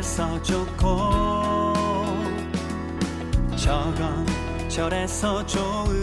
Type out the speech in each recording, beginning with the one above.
저래서 좋고 저건 저래서 좋은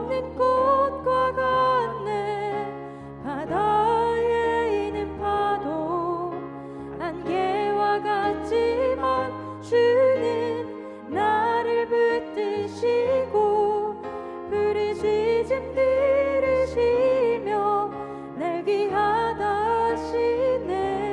없는 꽃과 같네. 바다에 있는 파도 안개와 같지만 주는 나를 붙드시고 부르짖음 들으시며 날 귀하다 하시네.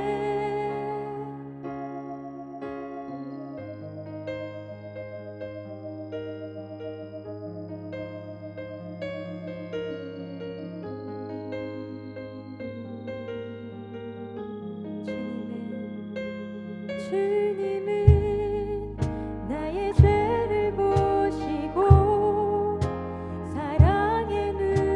주님은 나의 죄를 보시고 사랑의 눈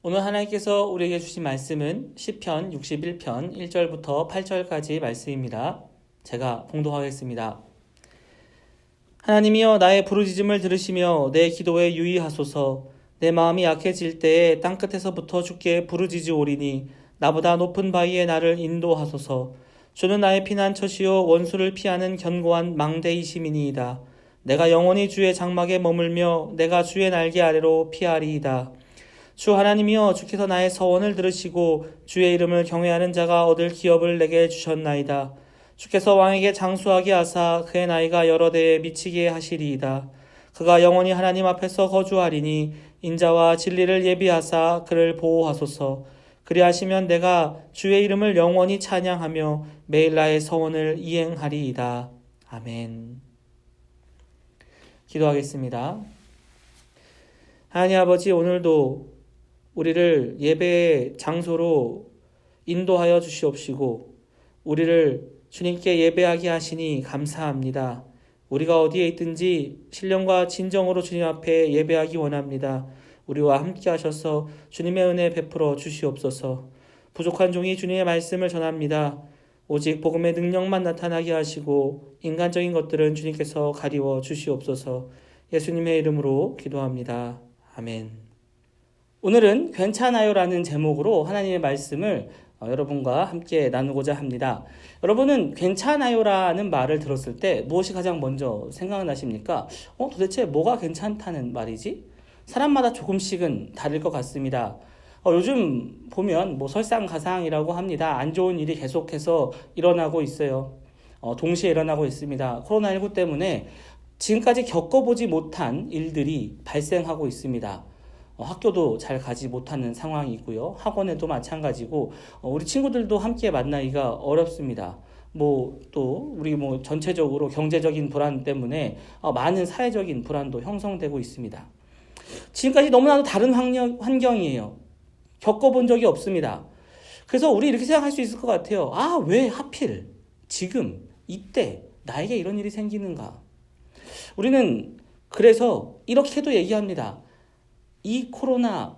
오늘 하나님께서 우리에게 주신 말씀은 시편 61편 1절부터 8절까지 말씀입니다. 제가 봉독하겠습니다. 하나님이여 나의 부르짖음을 들으시며 내 기도에 유의하소서. 내 마음이 약해질 때에 땅끝에서부터 주께 부르짖으오리니 나보다 높은 바위에 나를 인도하소서. 주는 나의 피난처시요 원수를 피하는 견고한 망대이심이니이다. 내가 영원히 주의 장막에 머물며 내가 주의 날개 아래로 피하리이다. 주 하나님이여 주께서 나의 서원을 들으시고 주의 이름을 경외하는 자가 얻을 기업을 내게 주셨나이다. 주께서 왕에게 장수하게 하사 그의 나이가 여러 대에 미치게 하시리이다. 그가 영원히 하나님 앞에서 거주하리니 인자와 진리를 예비하사 그를 보호하소서. 그리하시면 내가 주의 이름을 영원히 찬양하며 매일 나의 서원을 이행하리이다. 아멘. 기도하겠습니다. 하나님 아버지, 오늘도 우리를 예배의 장소로 인도하여 주시옵시고 우리를 주님께 예배하게 하시니 감사합니다. 우리가 어디에 있든지 신령과 진정으로 주님 앞에 예배하기 원합니다. 우리와 함께 하셔서 주님의 은혜 베풀어 주시옵소서. 부족한 종이 주님의 말씀을 전합니다. 오직 복음의 능력만 나타나게 하시고 인간적인 것들은 주님께서 가리워 주시옵소서. 예수님의 이름으로 기도합니다. 아멘. 오늘은 괜찮아요라는 제목으로 하나님의 말씀을 여러분과 함께 나누고자 합니다. 여러분은 괜찮아요라는 말을 들었을 때 무엇이 가장 먼저 생각나십니까? 도대체 뭐가 괜찮다는 말이지? 사람마다 조금씩은 다를 것 같습니다. 요즘 보면 설상가상이라고 합니다. 안 좋은 일이 계속해서 일어나고 있어요. 동시에 일어나고 있습니다. 코로나19 때문에 지금까지 겪어보지 못한 일들이 발생하고 있습니다. 학교도 잘 가지 못하는 상황이고요. 학원에도 마찬가지고 우리 친구들도 함께 만나기가 어렵습니다. 또 우리 전체적으로 경제적인 불안 때문에 많은 사회적인 불안도 형성되고 있습니다. 지금까지 너무나도 다른 환경이에요. 겪어본 적이 없습니다. 그래서 우리 이렇게 생각할 수 있을 것 같아요. 왜 하필 지금 이때 나에게 이런 일이 생기는가? 우리는 그래서 이렇게도 얘기합니다. 이 코로나만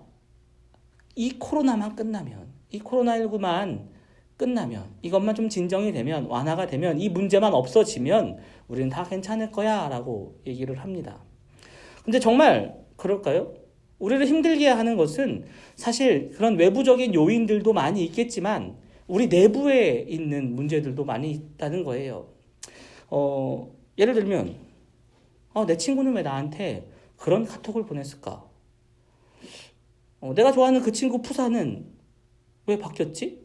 끝나면, 이 코로나19만 끝나면, 이것만 좀 진정이 되면, 완화가 되면, 이 문제만 없어지면 우리는 다 괜찮을 거야 라고 얘기를 합니다. 근데 정말 그럴까요? 우리를 힘들게 하는 것은 사실 그런 외부적인 요인들도 많이 있겠지만 우리 내부에 있는 문제들도 많이 있다는 거예요. 예를 들면 내 친구는 왜 나한테 그런 카톡을 보냈을까? 내가 좋아하는 그 친구 푸사는 왜 바뀌었지?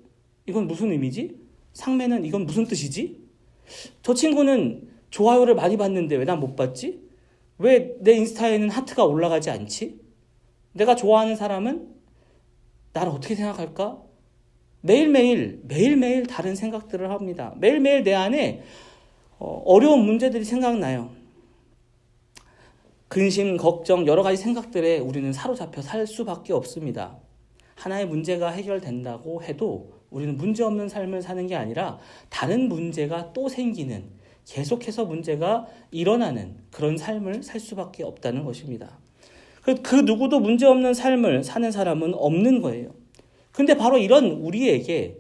이건 무슨 의미지? 상매는 이건 무슨 뜻이지? 저 친구는 좋아요를 많이 받는데 왜 난 못 받지? 왜 내 인스타에는 하트가 올라가지 않지? 내가 좋아하는 사람은 나를 어떻게 생각할까? 매일매일 다른 생각들을 합니다. 매일매일 내 안에 어려운 문제들이 생각나요. 근심, 걱정, 여러 가지 생각들에 우리는 사로잡혀 살 수밖에 없습니다. 하나의 문제가 해결된다고 해도 우리는 문제없는 삶을 사는 게 아니라 다른 문제가 또 생기는, 계속해서 문제가 일어나는 그런 삶을 살 수밖에 없다는 것입니다. 그 누구도 문제없는 삶을 사는 사람은 없는 거예요. 근데 바로 이런 우리에게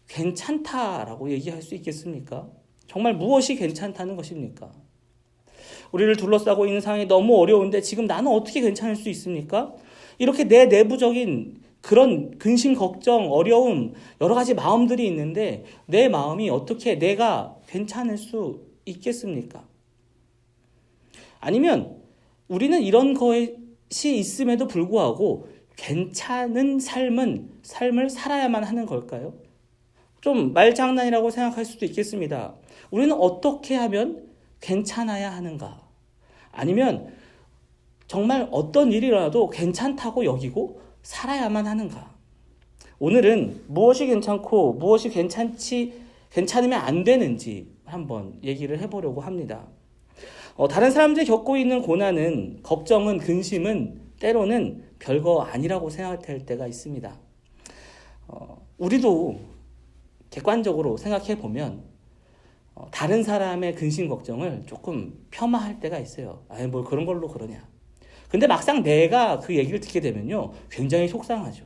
괜찮다라고 얘기할 수 있겠습니까? 정말 무엇이 괜찮다는 것입니까? 우리를 둘러싸고 있는 상황이 너무 어려운데 지금 나는 어떻게 괜찮을 수 있습니까? 이렇게 내 내부적인 그런 근심, 걱정, 어려움, 여러 가지 마음들이 있는데 내 마음이 어떻게 내가 괜찮을 수 있겠습니까? 아니면 우리는 이런 것이 있음에도 불구하고 괜찮은 삶을 살아야만 하는 걸까요? 좀 말장난이라고 생각할 수도 있겠습니다. 우리는 어떻게 하면 괜찮아야 하는가? 아니면 정말 어떤 일이 일어나도 괜찮다고 여기고 살아야만 하는가? 오늘은 무엇이 괜찮고 무엇이 괜찮으면 안 되는지 한번 얘기를 해보려고 합니다. 다른 사람들이 겪고 있는 고난은, 걱정은, 근심은 때로는 별거 아니라고 생각할 때가 있습니다. 우리도 객관적으로 생각해 보면 다른 사람의 근심 걱정을 조금 폄하할 때가 있어요. 뭘 그런 걸로 그러냐. 근데 막상 내가 그 얘기를 듣게 되면요, 굉장히 속상하죠.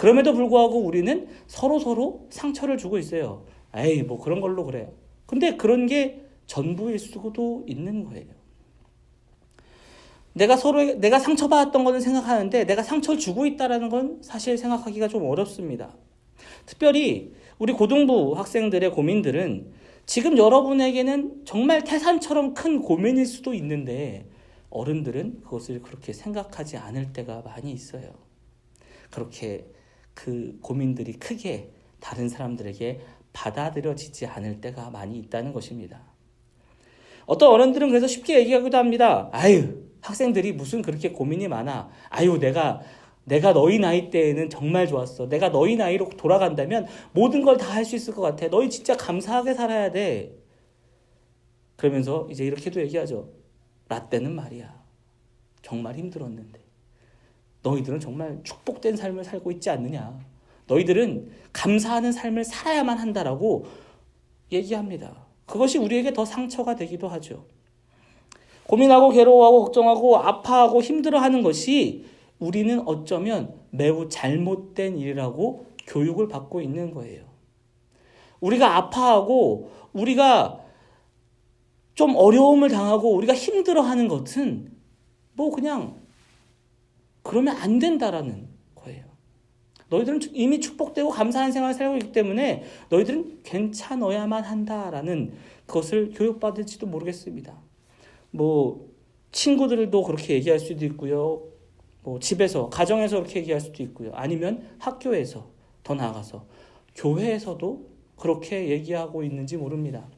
그럼에도 불구하고 우리는 서로 상처를 주고 있어요. 에이, 뭐 그런 걸로 그래요. 근데 그런 게 전부일 수도 있는 거예요. 내가 상처받았던 거는 생각하는데 내가 상처를 주고 있다는 건 사실 생각하기가 좀 어렵습니다. 특별히 우리 고등부 학생들의 고민들은 지금 여러분에게는 정말 태산처럼 큰 고민일 수도 있는데 어른들은 그것을 그렇게 생각하지 않을 때가 많이 있어요. 그렇게 그 고민들이 크게 다른 사람들에게 받아들여지지 않을 때가 많이 있다는 것입니다. 어떤 어른들은 그래서 쉽게 얘기하기도 합니다. 아유, 학생들이 무슨 그렇게 고민이 많아. 아유, 내가 너희 나이 때에는 정말 좋았어. 내가 너희 나이로 돌아간다면 모든 걸 다 할 수 있을 것 같아. 너희 진짜 감사하게 살아야 돼. 그러면서 이제 이렇게도 얘기하죠. 라떼는 말이야. 정말 힘들었는데. 너희들은 정말 축복된 삶을 살고 있지 않느냐. 너희들은 감사하는 삶을 살아야만 한다라고 얘기합니다. 그것이 우리에게 더 상처가 되기도 하죠. 고민하고 괴로워하고 걱정하고 아파하고 힘들어하는 것이 우리는 어쩌면 매우 잘못된 일이라고 교육을 받고 있는 거예요. 우리가 아파하고 우리가 좀 어려움을 당하고 우리가 힘들어하는 것은 뭐 그냥 그러면 안 된다라는 거예요. 너희들은 이미 축복되고 감사한 생활을 살고 있기 때문에 너희들은 괜찮아야만 한다라는 그것을 교육받을지도 모르겠습니다. 뭐 친구들도 그렇게 얘기할 수도 있고요. 뭐 집에서, 가정에서 그렇게 얘기할 수도 있고요. 아니면 학교에서, 더 나아가서 교회에서도 그렇게 얘기하고 있는지 모릅니다.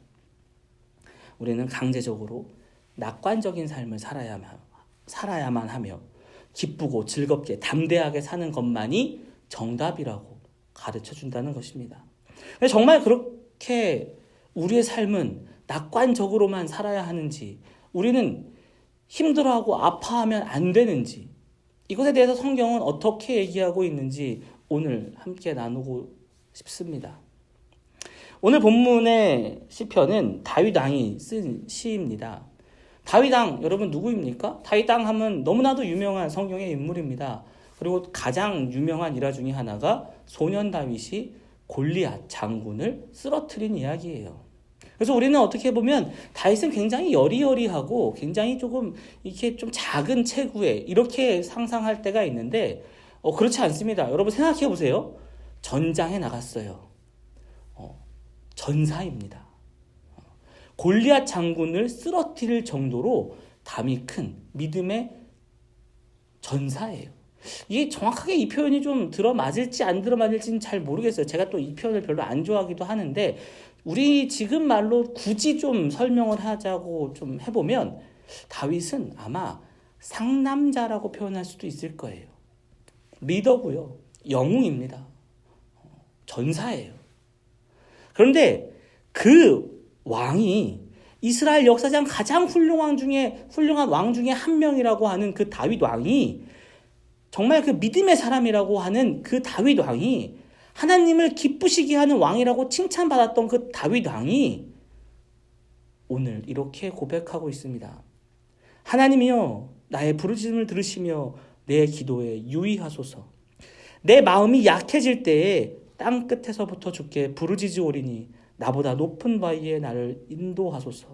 우리는 강제적으로 낙관적인 삶을 살아야만 하며 기쁘고 즐겁게 담대하게 사는 것만이 정답이라고 가르쳐준다는 것입니다. 정말 그렇게 우리의 삶은 낙관적으로만 살아야 하는지, 우리는 힘들어하고 아파하면 안 되는지, 이것에 대해서 성경은 어떻게 얘기하고 있는지 오늘 함께 나누고 싶습니다. 오늘 본문의 시편은 다윗 왕이 쓴 시입니다. 다윗 왕 여러분 누구입니까? 다윗 왕 하면 너무나도 유명한 성경의 인물입니다. 그리고 가장 유명한 일화 중에 하나가 소년 다윗이 골리앗 장군을 쓰러뜨린 이야기예요. 그래서 우리는 어떻게 보면 다윗은 굉장히 여리여리하고 굉장히 조금 이렇게 좀 작은 체구에 이렇게 상상할 때가 있는데 그렇지 않습니다. 여러분 생각해 보세요. 전장에 나갔어요. 전사입니다. 골리앗 장군을 쓰러뜨릴 정도로 담이 큰 믿음의 전사예요. 이게 정확하게 이 표현이 좀 들어맞을지 안 들어맞을지는 잘 모르겠어요. 제가 또 이 표현을 별로 안 좋아하기도 하는데 우리 지금 말로 굳이 좀 설명을 하자고 좀 해보면 다윗은 아마 상남자라고 표현할 수도 있을 거예요. 리더고요. 영웅입니다. 전사예요. 그런데 그 왕이 이스라엘 역사상 가장 훌륭한 왕 중에 한 명이라고 하는 그 다윗 왕이 정말 그 믿음의 사람이라고 하는 그 다윗 왕이 하나님을 기쁘시게 하는 왕이라고 칭찬받았던 그 다윗 왕이 오늘 이렇게 고백하고 있습니다. 하나님이여 나의 부르짖음을 들으시며 내 기도에 유의하소서. 내 마음이 약해질 때에 땅 끝에서부터 주께 부르짖으오리니 나보다 높은 바위에 나를 인도하소서.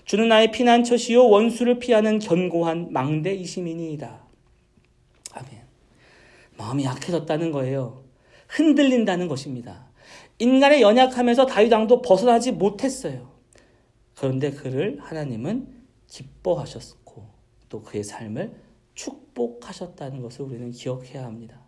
주는 나의 피난처시요 원수를 피하는 견고한 망대이심이니이다. 아멘. 마음이 약해졌다는 거예요. 흔들린다는 것입니다. 인간의 연약함에서 다윗 왕도 벗어나지 못했어요. 그런데 그를 하나님은 기뻐하셨고 또 그의 삶을 축복하셨다는 것을 우리는 기억해야 합니다.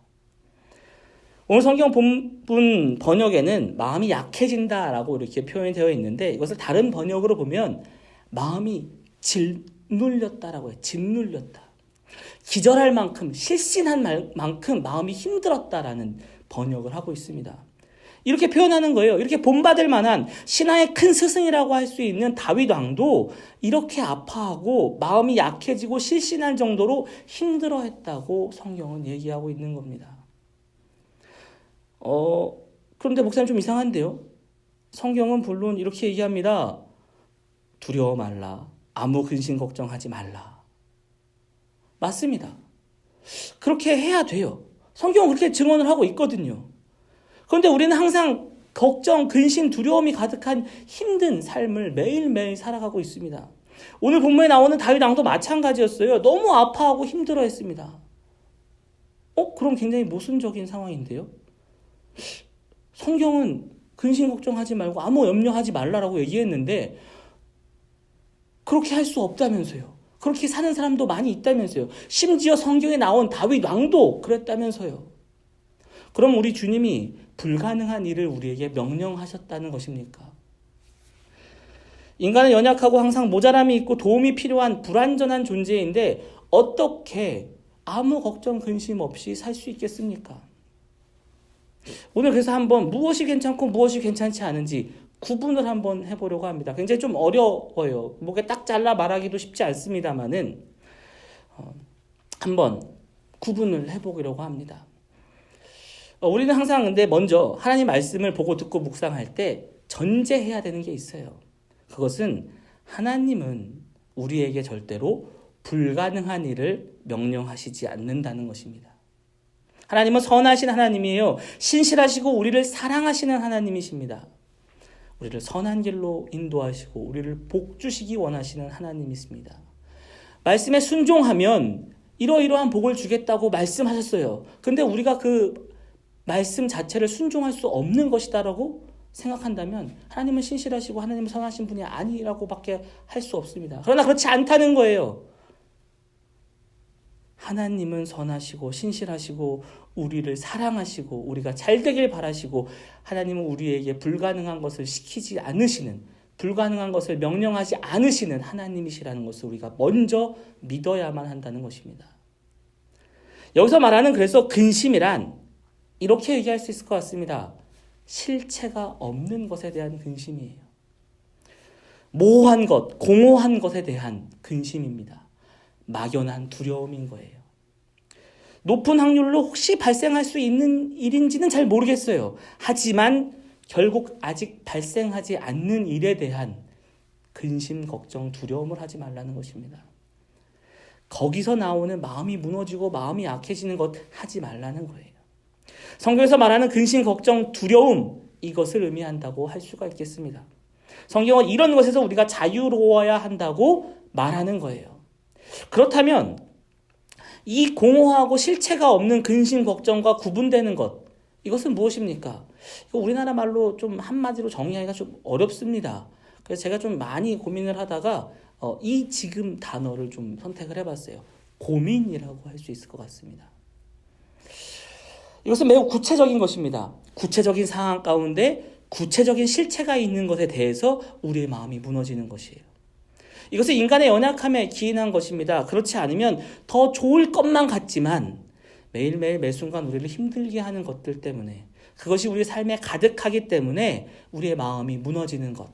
오늘 성경 본문 번역에는 마음이 약해진다라고 이렇게 표현이 되어 있는데 이것을 다른 번역으로 보면 마음이 짓눌렸다라고 해요. 짓눌렸다. 기절할 만큼 실신한 만큼 마음이 힘들었다라는 번역을 하고 있습니다. 이렇게 표현하는 거예요. 이렇게 본받을 만한 신하의 큰 스승이라고 할 수 있는 다윗 왕도 이렇게 아파하고 마음이 약해지고 실신할 정도로 힘들어했다고 성경은 얘기하고 있는 겁니다. 그런데 목사님 좀 이상한데요. 성경은 물론 이렇게 얘기합니다. 두려워 말라. 아무 근심 걱정하지 말라. 맞습니다. 그렇게 해야 돼요. 성경은 그렇게 증언을 하고 있거든요. 그런데 우리는 항상 걱정, 근심, 두려움이 가득한 힘든 삶을 매일매일 살아가고 있습니다. 오늘 본문에 나오는 다윗 왕도 마찬가지였어요. 너무 아파하고 힘들어했습니다. 그럼 굉장히 모순적인 상황인데요. 성경은 근심 걱정하지 말고 아무 염려하지 말라라고 얘기했는데 그렇게 할 수 없다면서요. 그렇게 사는 사람도 많이 있다면서요. 심지어 성경에 나온 다윗 왕도 그랬다면서요. 그럼 우리 주님이 불가능한 일을 우리에게 명령하셨다는 것입니까? 인간은 연약하고 항상 모자람이 있고 도움이 필요한 불완전한 존재인데 어떻게 아무 걱정 근심 없이 살 수 있겠습니까? 오늘 그래서 한번 무엇이 괜찮고 무엇이 괜찮지 않은지 구분을 한번 해보려고 합니다. 굉장히 좀 어려워요. 목에 딱 잘라 말하기도 쉽지 않습니다만은 한번 구분을 해보려고 합니다. 우리는 항상 근데 먼저 하나님 말씀을 보고 듣고 묵상할 때 전제해야 되는 게 있어요. 그것은 하나님은 우리에게 절대로 불가능한 일을 명령하시지 않는다는 것입니다. 하나님은 선하신 하나님이에요. 신실하시고 우리를 사랑하시는 하나님이십니다. 우리를 선한 길로 인도하시고 우리를 복 주시기 원하시는 하나님이십니다. 말씀에 순종하면 이러이러한 복을 주겠다고 말씀하셨어요. 근데 우리가 그 말씀 자체를 순종할 수 없는 것이다라고 생각한다면 하나님은 신실하시고 하나님은 선하신 분이 아니라고밖에 할 수 없습니다. 그러나 그렇지 않다는 거예요. 하나님은 선하시고 신실하시고 우리를 사랑하시고 우리가 잘 되길 바라시고 하나님은 우리에게 불가능한 것을 시키지 않으시는, 불가능한 것을 명령하지 않으시는 하나님이시라는 것을 우리가 먼저 믿어야만 한다는 것입니다. 여기서 말하는 그래서 근심이란 이렇게 얘기할 수 있을 것 같습니다. 실체가 없는 것에 대한 근심이에요. 모호한 것, 공허한 것에 대한 근심입니다. 막연한 두려움인 거예요. 높은 확률로 혹시 발생할 수 있는 일인지는 잘 모르겠어요. 하지만 결국 아직 발생하지 않는 일에 대한 근심, 걱정, 두려움을 하지 말라는 것입니다. 거기서 나오는 마음이 무너지고 마음이 약해지는 것 하지 말라는 거예요. 성경에서 말하는 근심, 걱정, 두려움, 이것을 의미한다고 할 수가 있겠습니다. 성경은 이런 것에서 우리가 자유로워야 한다고 말하는 거예요. 그렇다면 이 공허하고 실체가 없는 근심, 걱정과 구분되는 것, 이것은 무엇입니까? 이거 우리나라 말로 좀 한마디로 정의하기가 좀 어렵습니다. 그래서 제가 좀 많이 고민을 하다가 이 지금 단어를 좀 선택을 해봤어요. 고민이라고 할 수 있을 것 같습니다. 이것은 매우 구체적인 것입니다. 구체적인 상황 가운데 구체적인 실체가 있는 것에 대해서 우리의 마음이 무너지는 것이에요. 이것은 인간의 연약함에 기인한 것입니다. 그렇지 않으면 더 좋을 것만 같지만 매일매일 매순간 우리를 힘들게 하는 것들 때문에, 그것이 우리 삶에 가득하기 때문에 우리의 마음이 무너지는 것,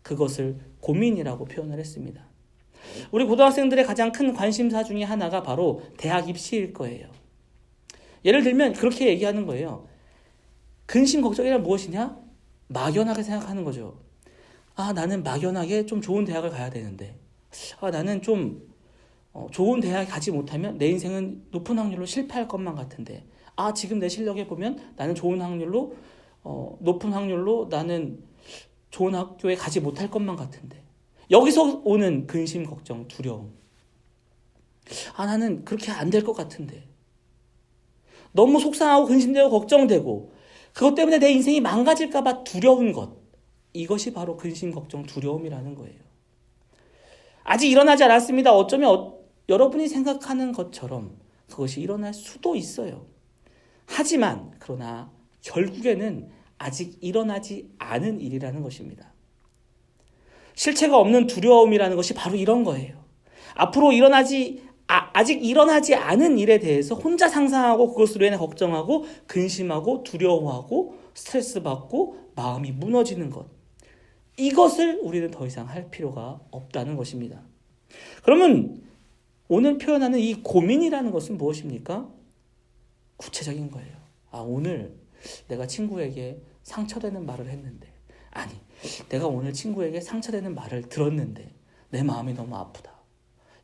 그것을 고민이라고 표현을 했습니다. 우리 고등학생들의 가장 큰 관심사 중에 하나가 바로 대학 입시일 거예요. 예를 들면 그렇게 얘기하는 거예요. 근심 걱정이란 무엇이냐? 막연하게 생각하는 거죠. 나는 막연하게 좀 좋은 대학을 가야 되는데, 나는 좀 좋은 대학에 가지 못하면 내 인생은 높은 확률로 실패할 것만 같은데, 지금 내 실력에 보면 나는 좋은 확률로 높은 확률로 나는 좋은 학교에 가지 못할 것만 같은데, 여기서 오는 근심, 걱정, 두려움. 나는 그렇게 안 될 것 같은데, 너무 속상하고 근심되고 걱정되고 그것 때문에 내 인생이 망가질까 봐 두려운 것, 이것이 바로 근심, 걱정, 두려움이라는 거예요. 아직 일어나지 않았습니다. 어쩌면 여러분이 생각하는 것처럼 그것이 일어날 수도 있어요. 하지만 그러나 결국에는 아직 일어나지 않은 일이라는 것입니다. 실체가 없는 두려움이라는 것이 바로 이런 거예요. 앞으로 아직 일어나지 않은 일에 대해서 혼자 상상하고 그것으로 인해 걱정하고 근심하고 두려워하고 스트레스 받고 마음이 무너지는 것, 이것을 우리는 더 이상 할 필요가 없다는 것입니다. 그러면 오늘 표현하는 이 고민이라는 것은 무엇입니까? 구체적인 거예요. 오늘 내가 친구에게 상처되는 말을 했는데, 내가 오늘 친구에게 상처되는 말을 들었는데 내 마음이 너무 아프다.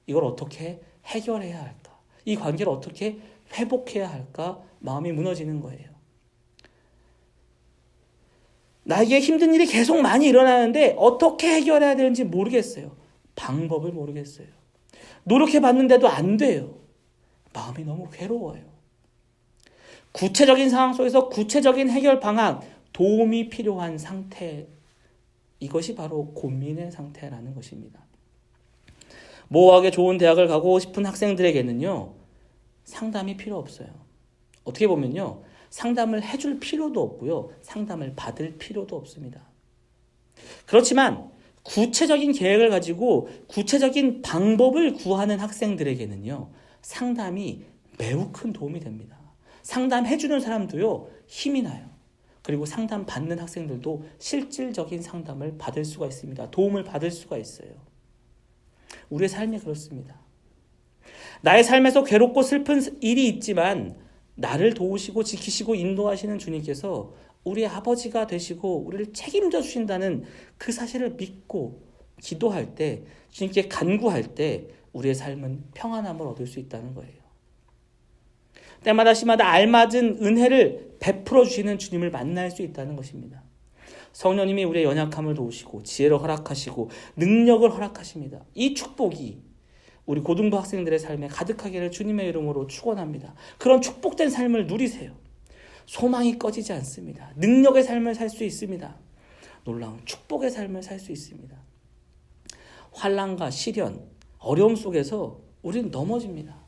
이걸 어떻게 해결해야 할까? 이 관계를 어떻게 회복해야 할까 마음이 무너지는 거예요. 나에게 힘든 일이 계속 많이 일어나는데 어떻게 해결해야 되는지 모르겠어요. 방법을 모르겠어요. 노력해봤는데도 안 돼요. 마음이 너무 괴로워요. 구체적인 상황 속에서 구체적인 해결 방안, 도움이 필요한 상태, 이것이 바로 고민의 상태라는 것입니다. 모호하게 좋은 대학을 가고 싶은 학생들에게는요, 상담이 필요 없어요. 어떻게 보면요, 상담을 해줄 필요도 없고요, 상담을 받을 필요도 없습니다. 그렇지만 구체적인 계획을 가지고 구체적인 방법을 구하는 학생들에게는요, 상담이 매우 큰 도움이 됩니다. 상담해주는 사람도요, 힘이 나요. 그리고 상담받는 학생들도 실질적인 상담을 받을 수가 있습니다. 도움을 받을 수가 있어요. 우리의 삶이 그렇습니다. 나의 삶에서 괴롭고 슬픈 일이 있지만 나를 도우시고 지키시고 인도하시는 주님께서 우리의 아버지가 되시고 우리를 책임져 주신다는 그 사실을 믿고 기도할 때, 주님께 간구할 때 우리의 삶은 평안함을 얻을 수 있다는 거예요. 때마다 시마다 알맞은 은혜를 베풀어 주시는 주님을 만날 수 있다는 것입니다. 성령님이 우리의 연약함을 도우시고 지혜를 허락하시고 능력을 허락하십니다. 이 축복이 우리 고등부 학생들의 삶에 가득하기를 주님의 이름으로 축원합니다. 그런 축복된 삶을 누리세요. 소망이 꺼지지 않습니다. 능력의 삶을 살 수 있습니다. 놀라운 축복의 삶을 살 수 있습니다. 환난과 시련, 어려움 속에서 우리는 넘어집니다.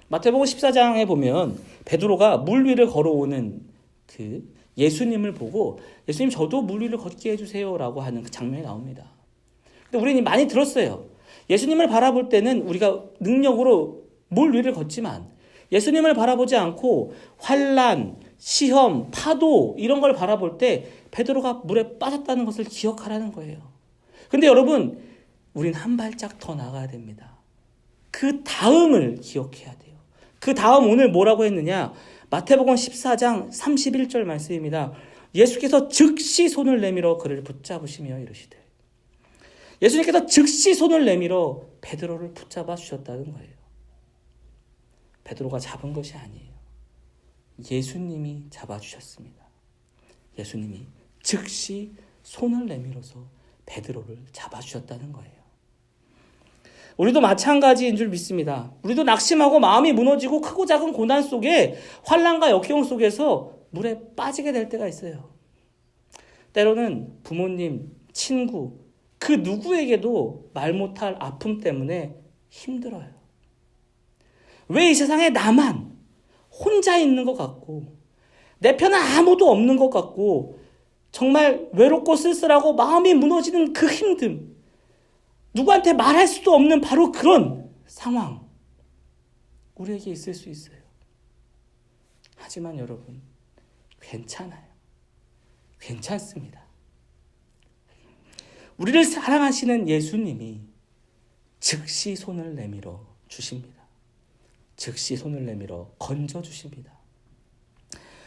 마태복음 14장에 보면 베드로가 물 위를 걸어오는 그 예수님을 보고 예수님 저도 물 위를 걷게 해주세요 라고 하는 그 장면이 나옵니다. 근데 우리는 많이 들었어요. 예수님을 바라볼 때는 우리가 능력으로 물 위를 걷지만 예수님을 바라보지 않고 환난, 시험, 파도 이런 걸 바라볼 때 베드로가 물에 빠졌다는 것을 기억하라는 거예요. 근데 여러분, 우린 한 발짝 더 나가야 됩니다. 그 다음을 기억해야 돼요. 그 다음 오늘 뭐라고 했느냐? 마태복음 14장 31절 말씀입니다. 예수께서 즉시 손을 내밀어 그를 붙잡으시며 이르시되, 예수님께서 즉시 손을 내밀어 베드로를 붙잡아 주셨다는 거예요. 베드로가 잡은 것이 아니에요. 예수님이 잡아주셨습니다. 예수님이 즉시 손을 내밀어서 베드로를 잡아주셨다는 거예요. 우리도 마찬가지인 줄 믿습니다. 우리도 낙심하고 마음이 무너지고 크고 작은 고난 속에 환난과 역경 속에서 물에 빠지게 될 때가 있어요. 때로는 부모님, 친구, 그 누구에게도 말 못할 아픔 때문에 힘들어요. 왜 이 세상에 나만 혼자 있는 것 같고 내 편은 아무도 없는 것 같고 정말 외롭고 쓸쓸하고 마음이 무너지는 그 힘듦, 누구한테 말할 수도 없는 바로 그런 상황 우리에게 있을 수 있어요. 하지만 여러분, 괜찮아요. 괜찮습니다. 우리를 사랑하시는 예수님이 즉시 손을 내밀어 주십니다. 즉시 손을 내밀어 건져 주십니다.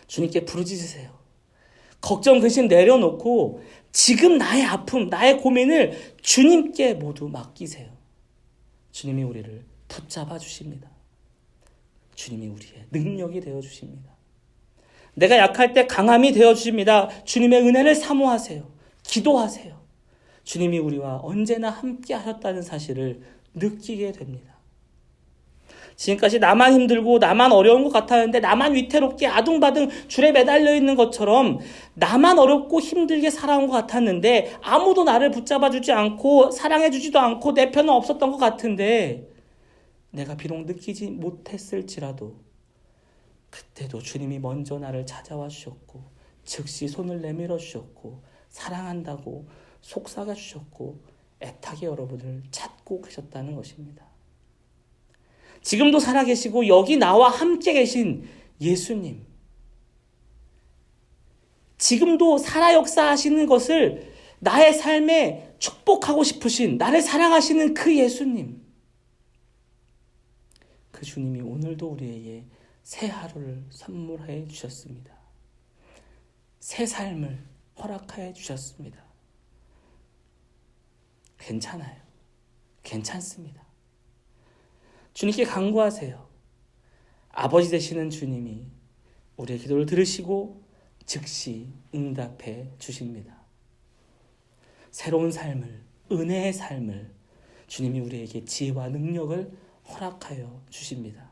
주님께 부르짖으세요. 걱정 근심 내려놓고 지금 나의 아픔, 나의 고민을 주님께 모두 맡기세요. 주님이 우리를 붙잡아 주십니다. 주님이 우리의 능력이 되어 주십니다. 내가 약할 때 강함이 되어 주십니다. 주님의 은혜를 사모하세요. 기도하세요. 주님이 우리와 언제나 함께 하셨다는 사실을 느끼게 됩니다. 지금까지 나만 힘들고 나만 어려운 것 같았는데 나만 위태롭게 아둥바둥 줄에 매달려 있는 것처럼 나만 어렵고 힘들게 살아온 것 같았는데 아무도 나를 붙잡아주지 않고 사랑해주지도 않고 내 편은 없었던 것 같은데 내가 비록 느끼지 못했을지라도 그때도 주님이 먼저 나를 찾아와 주셨고 즉시 손을 내밀어 주셨고 사랑한다고 속삭여 주셨고 애타게 여러분을 찾고 계셨다는 것입니다. 지금도 살아계시고 여기 나와 함께 계신 예수님, 지금도 살아 역사하시는 것을 나의 삶에 축복하고 싶으신, 나를 사랑하시는 그 예수님, 그 주님이 오늘도 우리에게 새 하루를 선물해 주셨습니다. 새 삶을 허락해 주셨습니다. 괜찮아요. 괜찮습니다. 주님께 간구하세요. 아버지 되시는 주님이 우리의 기도를 들으시고 즉시 응답해 주십니다. 새로운 삶을, 은혜의 삶을 주님이 우리에게 지혜와 능력을 허락하여 주십니다.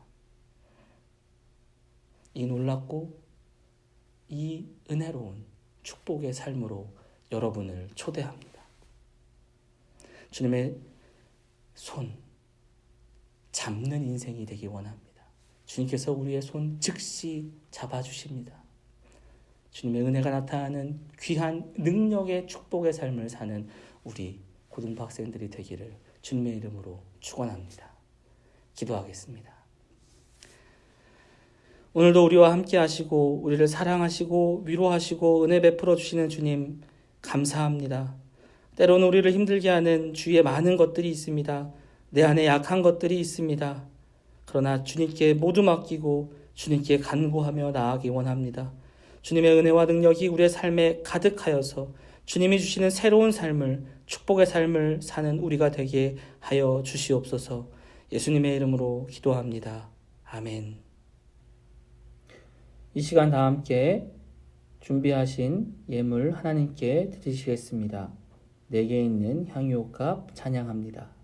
이 놀랍고 이 은혜로운 축복의 삶으로 여러분을 초대합니다. 주님의 손 잡는 인생이 되기 원합니다. 주님께서 우리의 손 즉시 잡아주십니다. 주님의 은혜가 나타나는 귀한 능력의 축복의 삶을 사는 우리 고등부 학생들이 되기를 주님의 이름으로 축원합니다. 기도하겠습니다. 오늘도 우리와 함께 하시고 우리를 사랑하시고 위로하시고 은혜 베풀어 주시는 주님 감사합니다. 때로는 우리를 힘들게 하는 주위에 많은 것들이 있습니다. 내 안에 약한 것들이 있습니다. 그러나 주님께 모두 맡기고 주님께 간구하며 나아가기 원합니다. 주님의 은혜와 능력이 우리의 삶에 가득하여서 주님이 주시는 새로운 삶을, 축복의 삶을 사는 우리가 되게 하여 주시옵소서. 예수님의 이름으로 기도합니다. 아멘. 이 시간 다 함께 준비하신 예물 하나님께 드리시겠습니다. 내게 있는 향유옥합 찬양합니다.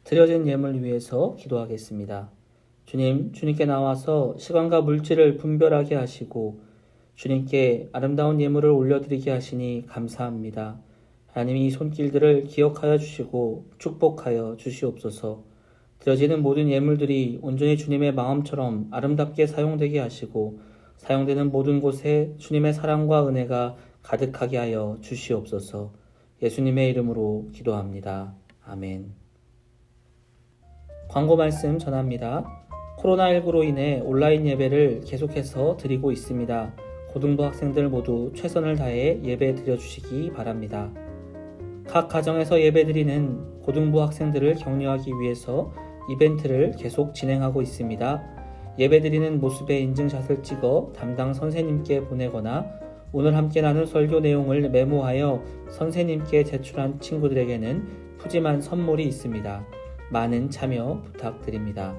드려진 예물 위해서 기도하겠습니다. 주님, 주님께 나와서 시간과 물질을 분별하게 하시고 주님께 아름다운 예물을 올려드리게 하시니 감사합니다. 하나님 이 손길들을 기억하여 주시고 축복하여 주시옵소서. 드려지는 모든 예물들이 온전히 주님의 마음처럼 아름답게 사용되게 하시고 사용되는 모든 곳에 주님의 사랑과 은혜가 가득하게 하여 주시옵소서. 예수님의 이름으로 기도합니다. 아멘. 광고 말씀 전합니다. 코로나19로 인해 온라인 예배를 계속해서 드리고 있습니다. 고등부 학생들 모두 최선을 다해 예배 드려주시기 바랍니다. 각 가정에서 예배 드리는 고등부 학생들을 격려하기 위해서 이벤트를 계속 진행하고 있습니다. 예배 드리는 모습의 인증샷을 찍어 담당 선생님께 보내거나 오늘 함께 나눈 설교 내용을 메모하여 선생님께 제출한 친구들에게는 푸짐한 선물이 있습니다. 많은 참여 부탁드립니다.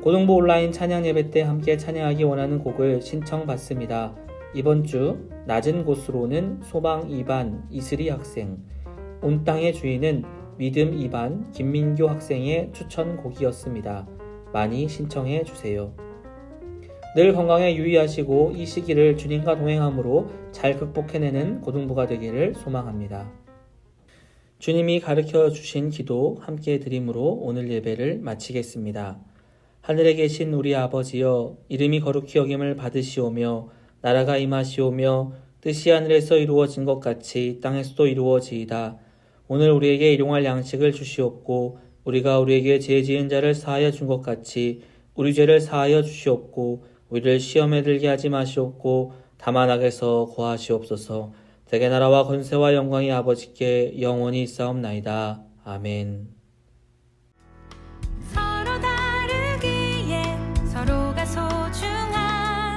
고등부 온라인 찬양 예배 때 함께 찬양하기 원하는 곡을 신청받습니다. 이번 주 낮은 곳으로는 소망 2반 이슬이 학생, 온 땅의 주인은 믿음 2반 김민교 학생의 추천곡이었습니다. 많이 신청해 주세요. 늘 건강에 유의하시고 이 시기를 주님과 동행함으로 잘 극복해내는 고등부가 되기를 소망합니다. 주님이 가르쳐 주신 기도 함께 드림으로 오늘 예배를 마치겠습니다. 하늘에 계신 우리 아버지여, 이름이 거룩히 여김을 받으시오며 나라가 임하시오며 뜻이 하늘에서 이루어진 것 같이 땅에서도 이루어지이다. 오늘 우리에게 일용할 양식을 주시옵고 우리가 우리에게 죄 지은 자를 사하여 준 것 같이 우리 죄를 사하여 주시옵고 우리를 시험에 들게 하지 마시옵고 다만 악에서 구하시옵소서. 대개 나라와 권세와 영광이 아버지께 영원히 있사옵나이다. 아멘. 서로 다르기에 서로가 소중한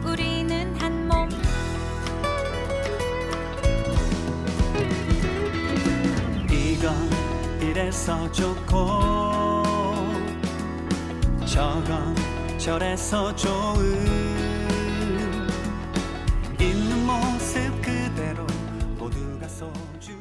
우리는 한 몸. 이건 이래서 좋고 저건 저래서 좋은 있는 모습 그대로 모두가 소중한